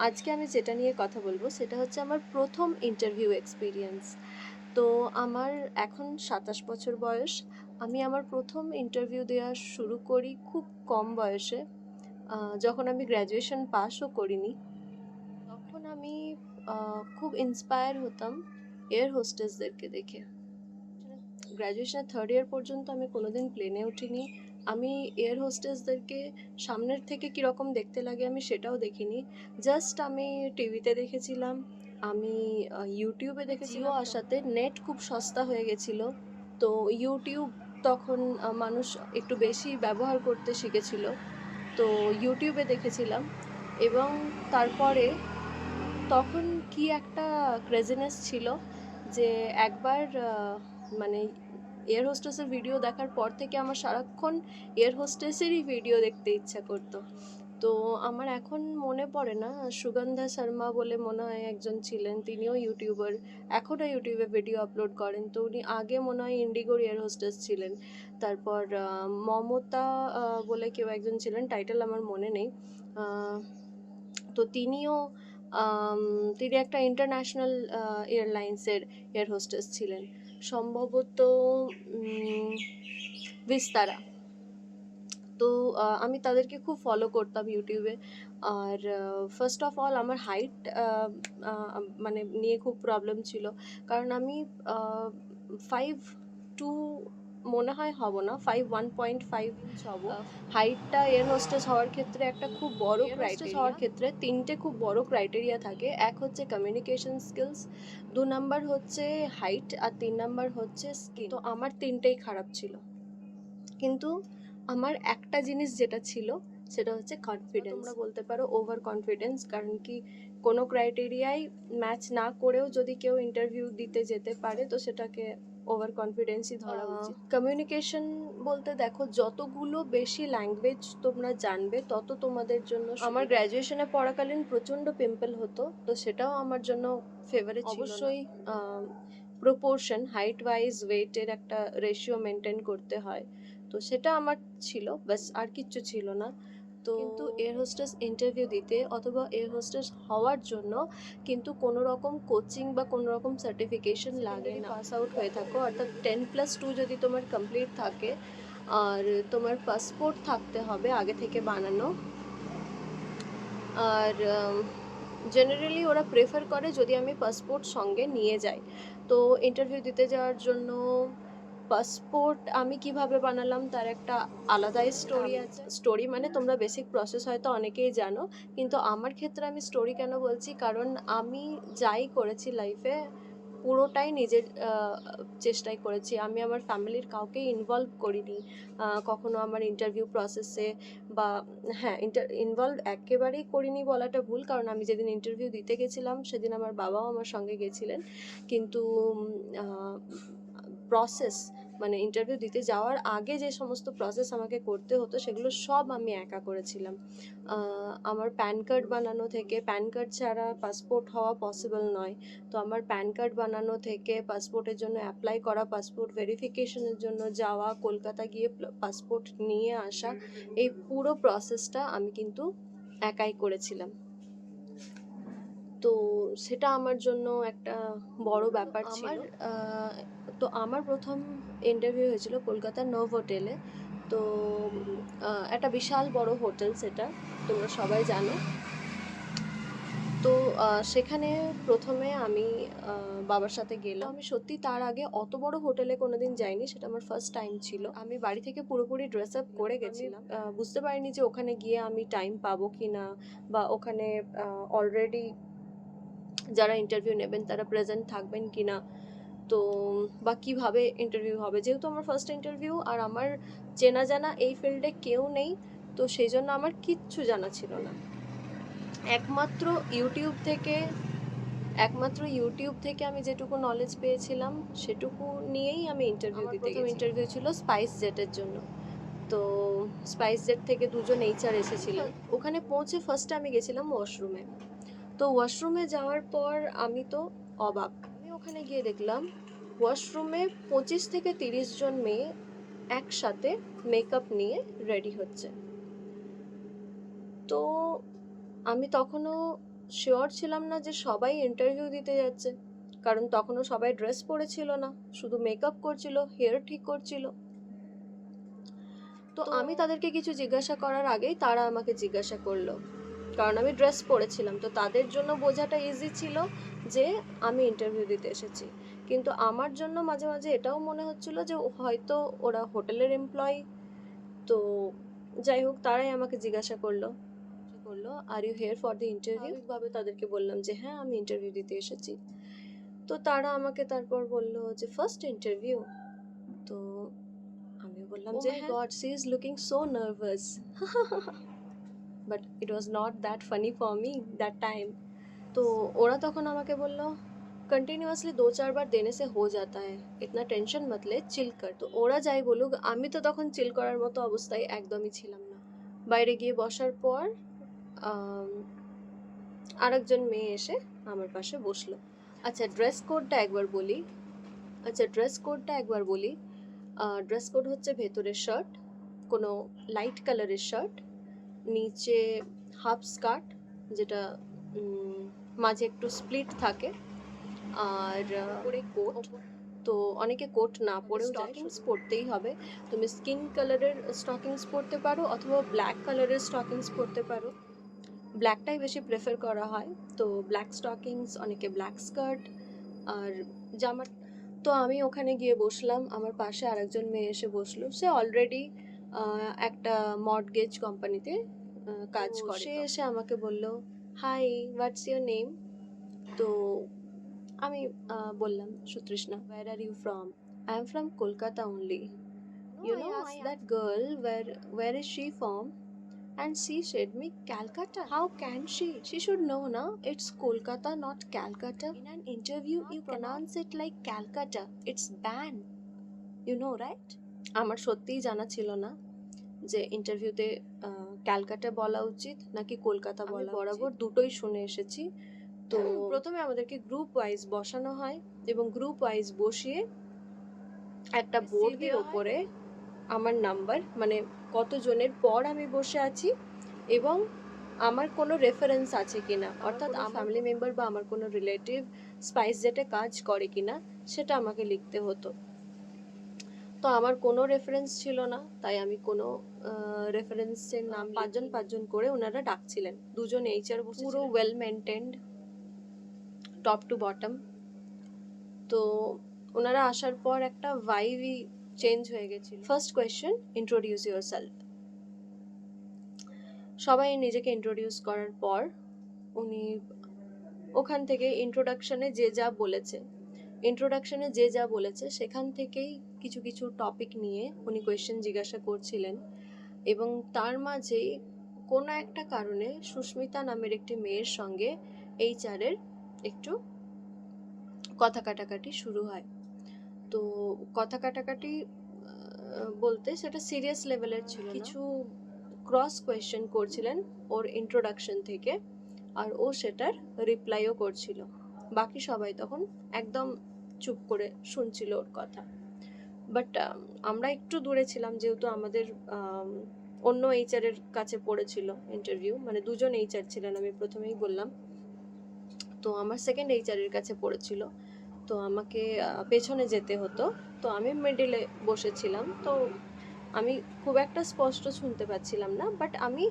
আজকে আমি যেটা নিয়ে কথা বলবো সেটা হচ্ছে আমার প্রথম ইন্টারভিউ এক্সপিরিয়েন্স। তো আমার এখন ২৭ বছর বয়স। আমি আমার প্রথম ইন্টারভিউ দেওয়া শুরু করি খুব কম বয়সে। যখন আমি গ্র্যাজুয়েশন পাসও করিনি, তখন আমি খুব ইন্সপায়ার হতাম এয়ার হোস্টেসদেরকে দেখে। গ্র্যাজুয়েশনের থার্ড ইয়ার পর্যন্ত আমি কোনোদিন প্লেনে উঠিনি। আমি এয়ার হোস্টেসদেরকে সামনের থেকে কীরকম দেখতে লাগে আমি সেটাও দেখিনি। জাস্ট আমি টিভিতে দেখেছিলাম, আমি ইউটিউবে দেখেছিলাম। জিও আসাতে নেট খুব সস্তা হয়ে গেছিলো, তো ইউটিউব তখন মানুষ একটু বেশি ব্যবহার করতে শিখেছিল, তো ইউটিউবে দেখেছিলাম। এবং তারপরে তখন কি একটা ক্রেজিনেস ছিল যে একবার মানে এয়ার হোস্টেসের ভিডিও দেখার পর থেকে আমার সারাক্ষণ এয়ার হোস্টেসেরই ভিডিও দেখতে ইচ্ছা করতো। তো আমার এখন মনে পড়ে না, সুগন্ধা শর্মা বলে মনে হয় একজন ছিলেন, তিনিও ইউটিউবার, এখনও ইউটিউবে ভিডিও আপলোড করেন। তো উনি আগে মনে হয় ইন্ডিগোর এয়ার হোস্টেস ছিলেন। তারপর মমতা বলে কেউ একজন ছিলেন, টাইটেল আমার মনে নেই। তো তিনি একটা ইন্টারন্যাশনাল এয়ারলাইন্সের এয়ার হোস্টেস ছিলেন, সম্ভবত বিস্তারা। তো আমি তাদেরকে খুব ফলো করতাম ইউটিউবে। আর ফার্স্ট অফ অল আমার হাইট মানে নিয়ে খুব প্রবলেম ছিল, কারণ আমি 5'2" মনে হয় হব না, 1.5 ইঞ্চ হব। হাইটটা এয়ার হোস্টেস হওয়ার ক্ষেত্রে একটা খুব বড় ক্রাইটেরিয়া। হওয়ার ক্ষেত্রে তিনটে খুব বড় ক্রাইটেরিয়া থাকে। এক হচ্ছে কমিউনিকেশন স্কিলস, 2 নাম্বার হচ্ছে হাইট, আর 3 নাম্বার হচ্ছে স্কিন। তো আমার তিনটেই খারাপ ছিল, কিন্তু আমার একটা জিনিস যেটা ছিল সেটা হচ্ছে কনফিডেন্স। তোমরা বলতে পারো ওভার কনফিডেন্স, কারণ কি কোনো ক্রাইটেরিয়াই ম্যাচ না করেও যদি কেউ ইন্টারভিউ দিতে যেতে পারে তো সেটাকে ওভার কনফিডেন্সই ধরা উচিত। কমিউনিকেশন বলতে দেখো, যতগুলো বেশি ল্যাঙ্গুয়েজ তোমরা জানবে তত তোমাদের জন্য। আমার গ্র্যাজুয়েশনে পড়াকালীন প্রচণ্ড পিম্পল হতো, তো সেটাও আমার জন্য ফেভারে ছিল। অবশ্যই প্রপোর্শন, হাইট ওয়াইজ ওয়েটের একটা রেশিও মেনটেন করতে হয়, তো সেটা আমার ছিল, ব্যাস আর কিচ্ছু ছিল না। তো কিন্তু এয়ার হোস্টেস ইন্টারভিউ দিতে অথবা এয়ার হোস্টেস হওয়ার জন্য কিন্তু কোনো রকম কোচিং বা কোনো রকম সার্টিফিকেশন লাগে না। পাস আউট হয়ে থাকো, অর্থাৎ 10+2 যদি তোমার কমপ্লিট থাকে, আর তোমার পাসপোর্ট থাকতে হবে আগে থেকে বানানো। আর জেনারেলি ওরা প্রেফার করে যদি আমি পাসপোর্ট সঙ্গে নিয়ে যাই। তো ইন্টারভিউ দিতে যাওয়ার জন্য পাসপোর্ট আমি কিভাবে বানালাম তার একটা আলাদাই স্টোরি আছে। স্টোরি মানে তোমরা বেসিক প্রসেস হয়তো অনেকেই জানো, কিন্তু আমার ক্ষেত্রে আমি স্টোরি কেন বলছি, কারণ আমি যাই করেছি লাইফে পুরোটাই নিজের চেষ্টাই করেছি। আমি আমার ফ্যামিলির কাউকে ইনভলভ করিনি কখনো আমার ইন্টারভিউ প্রসেসে, বা হ্যাঁ, ইনভলভ একেবারেই করিনি বলাটা ভুল, কারণ আমি যেদিন ইন্টারভিউ দিতে গেছিলাম সেদিন আমার বাবাও আমার সঙ্গে গেছিলেন। কিন্তু প্রসেস মানে ইন্টারভিউ দিতে যাওয়ার আগে যে সমস্ত প্রসেস আমাকে করতে হতো সেগুলো সব আমি একা করেছিলাম। আমার প্যান কার্ড বানানো থেকে, প্যান কার্ড ছাড়া পাসপোর্ট হওয়া পসিবল নয়, তো আমার প্যান কার্ড বানানো থেকে পাসপোর্টের জন্য অ্যাপ্লাই করা, পাসপোর্ট ভেরিফিকেশনের জন্য যাওয়া, কলকাতা গিয়ে পাসপোর্ট নিয়ে আসা, এই পুরো প্রসেসটা আমি কিন্তু একাই করেছিলাম। তো সেটা আমার জন্য একটা বড় ব্যাপার ছিল। তো আমার প্রথম ইন্টারভিউ হয়েছিল কলকাতার নোভোটেলে। তো একটা বিশাল বড় হোটেল, সেটা তোমরা সবাই জানো। তো সেখানে প্রথমে আমি বাবার সাথে গেলাম। আমি সত্যি তার আগে অত বড় হোটেলে কোনোদিন যাইনি, সেটা আমার ফার্স্ট টাইম ছিল। আমি বাড়ি থেকে পুরোপুরি ড্রেস আপ করে গেছিলাম, বুঝতে পারিনি যে ওখানে গিয়ে আমি টাইম পাবো কি না, বা ওখানে অলরেডি যারা ইন্টারভিউ নেবেন তারা প্রেজেন্ট থাকবেন কি না, তো বা কীভাবে ইন্টারভিউ হবে। যেহেতু আমার ফার্স্ট ইন্টারভিউ আর আমার চেনা জানা এই ফিল্ডে কেউ নেই, তো সেই জন্য আমার কিচ্ছু জানা ছিল না। একমাত্র ইউটিউব থেকে আমি যেটুকু নলেজ পেয়েছিলাম সেটুকু নিয়েই আমি ইন্টারভিউ দিতে গেছি। প্রথম ইন্টারভিউ ছিল স্পাইস জেটের জন্য। তো স্পাইস জেট থেকে দুজন HR এসেছিলেন। ওখানে পৌঁছে ফার্স্টে আমি গেছিলাম ওয়াশরুমে। তো ওয়াশরুমে যাওয়ার পর আমি তো অবাক। আমি ওখানে গিয়ে দেখলাম ওয়াশরুমে 25 থেকে 30 জন মেয়ে একসাথে মেকআপ নিয়ে রেডি হচ্ছে। তো আমি তখনও শিওর ছিলাম না যে সবাই ইন্টারভিউ দিতে যাচ্ছে, কারণ তখনও সবাই ড্রেস পরেছিল না, শুধু মেকআপ করছিল, হেয়ার ঠিক করছিল। তো আমি তাদেরকে কিছু জিজ্ঞাসা করার আগেই তারা আমাকে জিজ্ঞাসা করলো, কারণ আমি ড্রেস পরেছিলাম, তো তাদের জন্য বোঝাটা ইজি ছিল যে আমি ইন্টারভিউ দিতে এসেছি। কিন্তু আমার জন্য মাঝে মাঝে এটাও মনে হচ্ছিল যে হয়তো ওরা হোটেলের এমপ্লয়ি। তো যাই হোক, তারাই আমাকে জিজ্ঞাসা করলো, are you here for the interview? স্বাভাবিকভাবে তাদেরকে বললাম যে হ্যাঁ, আমি ইন্টারভিউ দিতে এসেছি। তো তারা আমাকে তারপর বললো যে ফার্স্ট ইন্টারভিউ? তো আমি বললাম যে হ্যাঁ। God, she is looking so nervous. But it was not that funny for me that time. तो ओरा तखन আমাকে বলল, কন্টিনিউয়াসলি 2-4 বার দেনে সে হো जाता है, इतना टेंशन मत ले, চিল কর। তো ওরা যাই বলুক, আমি তো তখন চিল করার মতো অবস্থায় একদমই ছিলাম না। বাইরে গিয়ে বসার পর আরেকজন মেয়ে এসে আমার পাশে বসলো। আচ্ছা, ড্রেস কোডটা একবার বলি। ড্রেস কোড হচ্ছে ভেতরে শার্ট, কোনো লাইট কালারের শার্ট, নিচে হাফ স্কার্ট, যেটা মাঝে একটু স্প্লিট থাকে, আর উপরে কোট। তো অনেকে কোট না পরেও স্টকিংস পরতেই হবে। তুমি স্কিন কালারের স্টকিংস পরতে পারো অথবা ব্ল্যাক কালারের স্টকিংস পরতে পারো। ব্ল্যাকটাই বেশি প্রেফার করা হয়। তো ব্ল্যাক স্টকিংস, অনেকে ব্ল্যাক স্কার্ট আর জামা। তো আমি ওখানে গিয়ে বসলাম, আমার পাশে আরেকজন মেয়ে এসে বসলো। সে অলরেডি একটা মর্টগেজ কোম্পানিতে কাজ করে। সে এসে আমাকে বলল, হাই, হোয়াটস ইউর নেম? তো আমি বললাম, Sutrishna. Where are you from? I am from Kolkata only. You know, I asked that girl, where is she from? And she said me, Calcutta. How can she? She should know, na? It's Kolkata, not Calcutta. In an interview, you pronounce it like Calcutta. It's banned. You know, right? আমার সত্যিই জানা ছিল না যে ইন্টারভিউতে ক্যালকাটা বলা উচিত নাকি কলকাতা বলা। বরাবর দুটোই শুনে এসেছি। তো প্রথমে আমাদেরকে গ্রুপ ওয়াইজ বসানো হয় এবং গ্রুপ ওয়াইজ বসিয়ে একটা বোর্ডের ওপরে আমার নাম্বার, মানে কতজনের পর আমি বসে আছি এবং আমার কোনো রেফারেন্স আছে কিনা, অর্থাৎ আমার ফ্যামিলি মেম্বার বা আমার কোনো রিলেটিভ স্পাইস জেটে কাজ করে কিনা সেটা আমাকে লিখতে হতো। তো আমার কোনো রেফারেন্স ছিল না, তাই আমি কোনো রেফারেন্সের নাম পাঁচজন করে ওনারা ডাকছিলেন। দুজন এইচআর বসেছিলেন, পুরো well maintained, top to bottom. তো ওনারা আসার পর একটা ভাইবই চেঞ্জ হয়ে গেছিল। First question, introduce yourself. সবাই নিজেকে ইন্ট্রোডিউস করার পর উনি ওখান থেকে ইন্ট্রোডাকশনে যে যা বলেছে সেখান থেকেই কিছু কিছু টপিক নিয়ে উনি কোয়েশ্চেন জিজ্ঞাসা করছিলেন। এবং তার মাঝেই কোনো একটা কারণে সুস্মিতা নামের একটি মেয়ের সঙ্গে এইচআরের একটু কথা কাটাকাটি শুরু হয়। তো কথা কাটাকাটি বলতে সেটা সিরিয়াস লেভেলের ছিল, কিছু ক্রস কোয়েশ্চেন করছিলেন ওর ইন্ট্রোডাকশন থেকে, আর ও সেটার রিপ্লাইও করছিল। বাকি সবাই তখন একদম চুপ করে শুনছিল ওর কথা। বাট আমরা একটু দূরে ছিলাম, যেহেতু আমাদের অন্য এইচআরের কাছে পড়েছিল ইন্টারভিউ, মানে দুজন এইচআর ছিলেন, আমি প্রথমেই বললাম। তো আমার সেকেন্ড এইচআরের কাছে পড়েছিল, তো আমাকে পেছনে যেতে হতো। তো আমি মিডিলে বসেছিলাম, তো আমি খুব একটা স্পষ্ট শুনতে পাচ্ছিলাম না, বাট আমি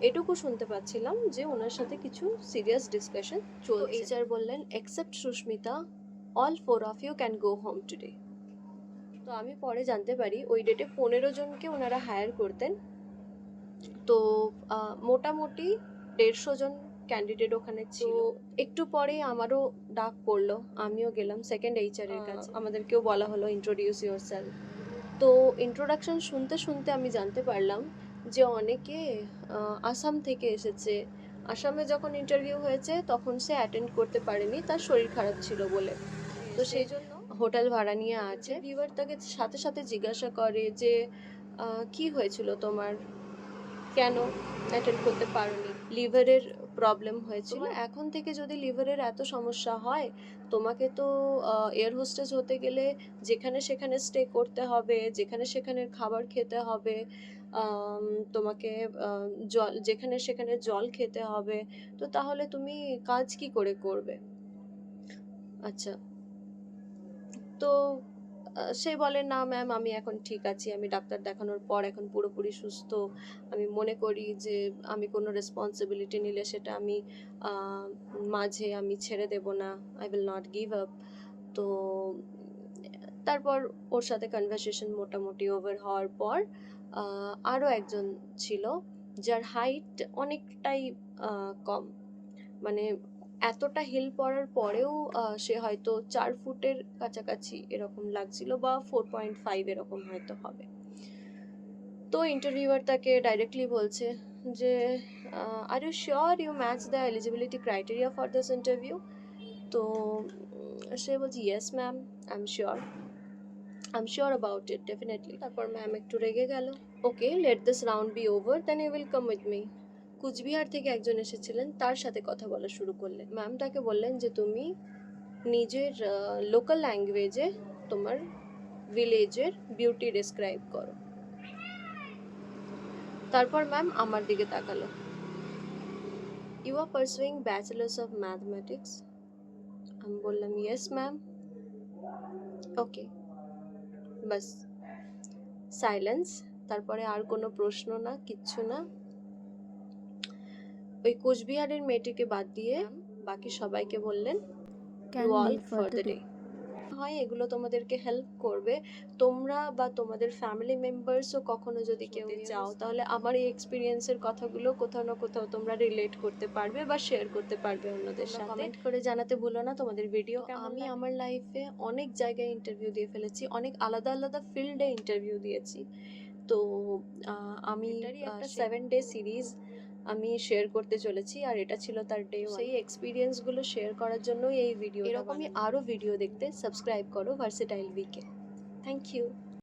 এটুকু শুনতে পাচ্ছিলাম যে ওনার সাথে কিছু সিরিয়াস ডিসকাশন চলছে। এইচআর বললেন, except Susmita, all 4 of you can go home today. তো আমি পরে জানতে পারি ওই ডেটে 15 জনকে ওনারা হায়ার করতেন। তো মোটামুটি 150 জন ক্যান্ডিডেট ওখানে ছিল। একটু পরে আমারও ডাক পড়লো, আমিও গেলাম সেকেন্ড এইচআরের কাছে। আমাদেরকেও বলা হলো ইন্ট্রোডিউস ইউরসেলফ। তো ইন্ট্রোডাকশন শুনতে শুনতে আমি জানতে পারলাম যে অনেকে আসাম থেকে এসেছে। আসামে যখন ইন্টারভিউ হয়েছে তখন সে অ্যাটেন্ড করতে পারেনি, তার শরীর খারাপ ছিল বলে। তো সেই জন্য হোটেল ভাড়া নিয়ে আছে। ভিউয়ার তাকে সাথে সাথে জিজ্ঞাসা করে যে কি হয়েছিল তোমার, কেন অ্যাটেন্ড করতে পারোনি? লিভারের প্রবলেম হয়েছিল। এখন থেকে যদি লিভারের এত সমস্যা হয়, তোমাকে তো এয়ার হোস্টেস হতে গেলে যেখানে সেখানে স্টে করতে হবে, যেখানে সেখানে খাবার খেতে হবে, আম তোমাকে আ জল যেখানে সেখানে জল খেতে হবে। তো তাহলে তুমি কাজ কি করে করবে? আচ্ছা। তো সে বলে, "না ম্যাম, আমি এখন ঠিক আছি। আমি ডাক্তার দেখানোর পর এখন পুরোপুরি সুস্থ। আমি মনে করি যে আমি কোনো রেসপন্সিবিলিটি নিলে সেটা আমি আ মাঝে আমি ছেড়ে দেব না। I will not give up." তো তারপর ওর সাথে কনভারসেশন মোটামুটি ওভার হওয়ার পর আরও একজন ছিল, যার হাইট অনেকটাই কম। মানে এতটা হিল পড়ার পরেও সে হয়তো ৪ ফুটের কাছাকাছি এরকম লাগছিল, বা 4.5 এরকম হয়তো হবে। তো ইন্টারভিউয়ার তাকে ডাইরেক্টলি বলছে যে, are you sure you match the eligibility criteria for this interview? তো সে বলছে, yes ma'am, I am sure about it, definitely. তারপর ম্যাম একটু রেগে গেল। ওকে, let this round be over, then you will come with me. Cooch Behar থেকে একজন এসেছিলেন, তার সাথে কথা বলা শুরু করলেন। ম্যাম তাকে বললেন যে তুমি নিজের লোকাল ল্যাঙ্গুয়েজে তোমার ভিলেজের বিউটি ডেসক্রাইব করো। তারপর ম্যাম আমার দিকে তাকালো। You are pursuing bachelors of mathematics? আমি বললাম, ইয়েস ম্যাম। ওকে, বাস সাইলেন্স। তারপরে আর কোনো প্রশ্ন না, কিচ্ছু না। ওই কোচবিহারের মেয়েটিকে বাদ দিয়ে বাকি সবাইকে বললেন, Can you all leave for for the the day. day. হয় এগুলো তোমাদেরকে হেল্প করবে। তোমরা বা তোমাদের ফ্যামিলি মেম্বার্সও কখনো যদি কেউ চাও, তাহলে আমার এই এক্সপিরিয়েন্সের কথাগুলো কোথাও না কোথাও তোমরা রিলেট করতে পারবে বা শেয়ার করতে পারবে অন্যদের সাথে। কমেন্ট করে জানাতে ভুলো না তোমাদের ভিডিও কেমন। আমি আমার লাইফে অনেক জায়গায় ইন্টারভিউ দিয়ে ফেলেছি, অনেক আলাদা আলাদা ফিল্ডে ইন্টারভিউ দিয়েছি। তো আমি একটা 7 ডে সিরিজ আমি শেয়ার করতে চলেছি, আর এটা ছিল তার ডে 1। সেই এক্সপিরিয়েন্সগুলো শেয়ার করার জন্যই এই ভিডিও। এরকমই আরও ভিডিও দেখতে সাবস্ক্রাইব করো ভার্সেটাইল উইকে। Thank you.